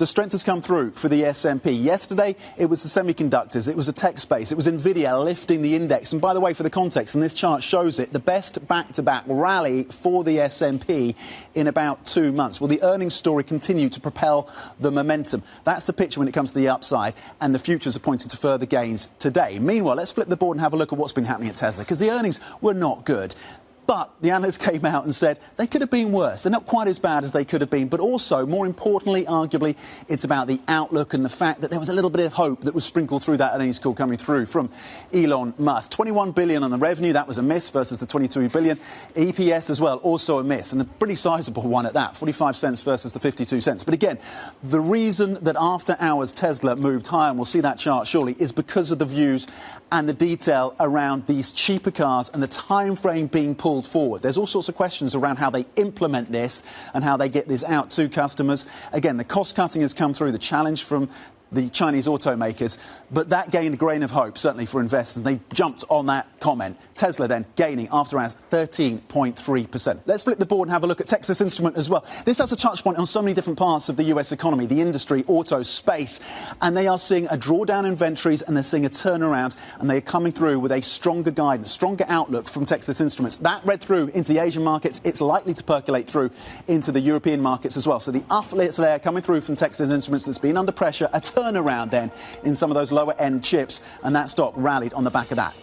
the strength has come through for the S&P. Yesterday, it was the semiconductors, it was the tech space, it was Nvidia lifting the index. And by the way, for the context, and this chart shows it, the best back-to-back rally for the S&P in about 2 months. Well, the earnings story continued to propel the momentum. That's the picture when it comes to the upside, and the futures are pointing to further gains today. Meanwhile, let's flip the board and have a look at what's been happening at Tesla, because the earnings were not good. But the analysts came out and said they could have been worse. They're not quite as bad as they could have been. But also, more importantly, arguably, it's about the outlook and the fact that there was a little bit of hope that was sprinkled through that earnings call coming through from Elon Musk. 21 billion on the revenue, that was a miss versus the 22 billion. EPS as well, also a miss, and a pretty sizable one at that, 45 cents versus the 52 cents. But again, the reason that after hours Tesla moved higher, and we'll see that chart shortly, is because of the views and the detail around these cheaper cars and the time frame being pulled forward. There's all sorts of questions around how they implement this and how they get this out to customers. Again, the cost cutting has come through, the challenge from the Chinese automakers, but that gained a grain of hope, certainly for investors. They jumped on that comment. Tesla then gaining after hours 13.3%. Let's flip the board and have a look at Texas Instruments as well. This has a touch point on so many different parts of the US economy, the industry, auto, space, and they are seeing a drawdown in inventories and they're seeing a turnaround, and they're coming through with a stronger guidance, stronger outlook from Texas Instruments. That read through into the Asian markets. It's likely to percolate through into the European markets as well. So the uplift there coming through from Texas Instruments that's been under pressure, a turnaround then in some of those lower end chips, and that stock rallied on the back of that.